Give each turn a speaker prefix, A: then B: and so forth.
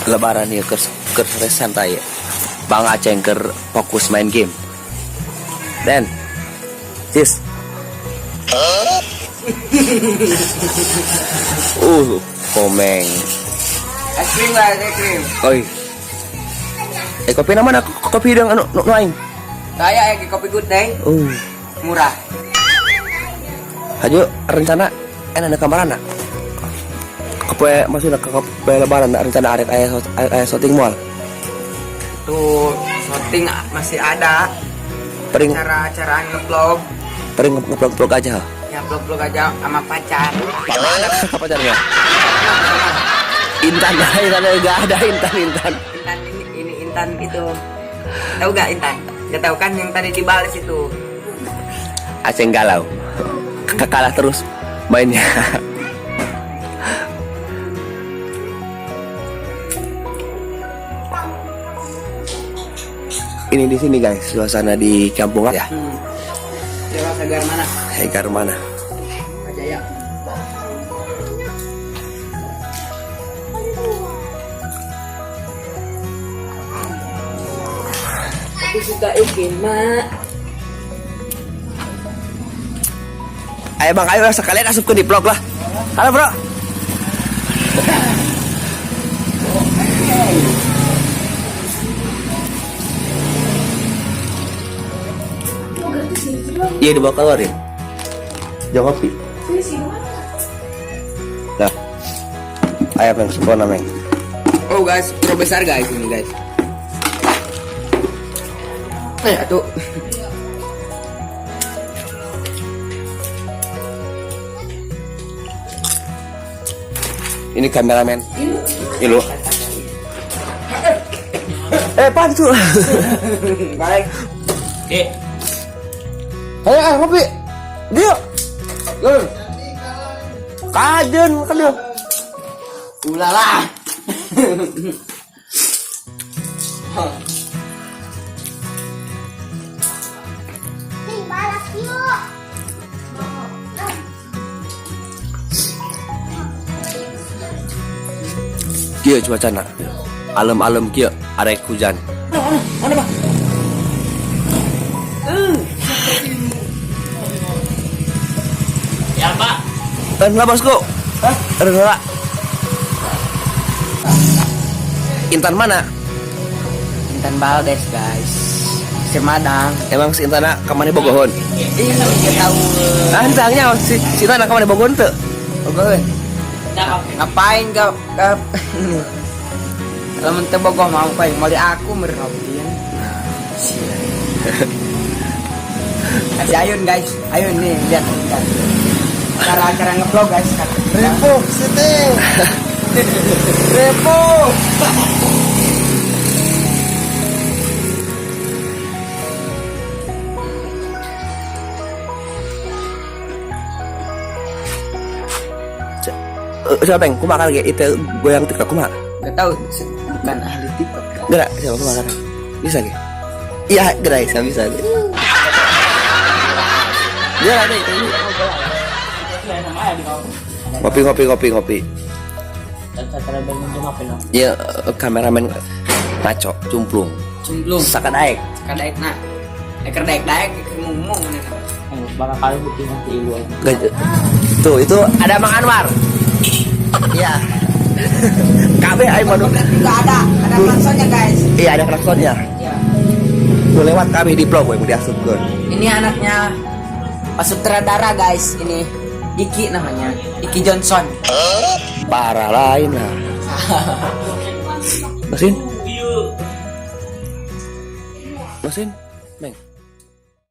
A: Lebaran ya ke santai. Bang Aceh fokus main game. Dan sis. Komeng.
B: Es krim lah, es krim.
A: Oi. Kopi nama kopi yang anu aing.
B: Saya kopi good day. Murah.
A: Hajo rencana enak kamar anak. Kopi maksudnya ke kopi lebaran rencana arek aya shooting mall.
B: Tuh, shooting masih ada.
A: Pering
B: Cara nge-vlog.
A: Pering nge-vlog aja.
B: Ya vlog aja sama pacar.
A: Mana pacarnya? Intan enggak ada Intan.
B: Intan ini Intan itu. Tahu gak Intan? Gak tahu kan yang tadi dibalas itu.
A: Aceh galau. Kalah terus mainnya. Ini di sini guys, suasana di kampung ya.
B: Dewa Segar mana?
A: Segar mana?
B: Jaya. Aku suka ikan mak.
A: Ayo bang, ayo sekalian asup ke di vlog lah. Halo bro. Iya dibawa keluar ya. Jangan kopi. Nah, ayam yang sempurna meng.
B: Oh guys, pro besar guys ini guys. Tuh.
A: Ini kameramen. Ini lo. Pan tuh.
B: Baik.
A: Ayo kopi. Dia. Kajen makan dia.
B: Ulala.
A: Kia cuaca nak. Alam-alam kia arek hujan.
B: Mana Pak? Ya Pak.
A: Enggak bosku. Hah? Enggak. Intan mana?
B: Intan Baldes guys. Semadang.
A: Emang si Intan kamane bogohon?
B: Iya, tahu.
A: Tangnya si Intan kamane bogohon teu?
B: Bogohon. Ngapain kau? Kalau menteu bogoh mau apa? Mau di aku merobian. Kasih Ayun guys. Ayun nih lihat guys. Cara nge-vlog guys.
A: Repo, sini. Repo. Siapa yang kumakan kayak itu goyang TikTok kumaha?
B: Gak tahu, bukan ahli TikTok.
A: Gerak siapa kumakan? Bisa gak? Iya, gerak bisa. Dia ada itu. Kopi. Ya kameramen ngaco, cumplung. Sakadaek
B: Nak. Eker daek ngomong.
C: Bakal kali putih nanti ilu.
A: Tuh itu ada Mang Anwar. Iya. KB ayo madu.
B: Enggak ada klaksonnya guys.
A: Iya ada klaksonnya.
B: Iya.
A: Tuh lewat kami di vlog gue mau diasupkeun.
B: Ini anaknya Pak Sutradara guys, ini Iki namanya, Iki Johnson.
A: Parah lain lah. Mesin? Meng.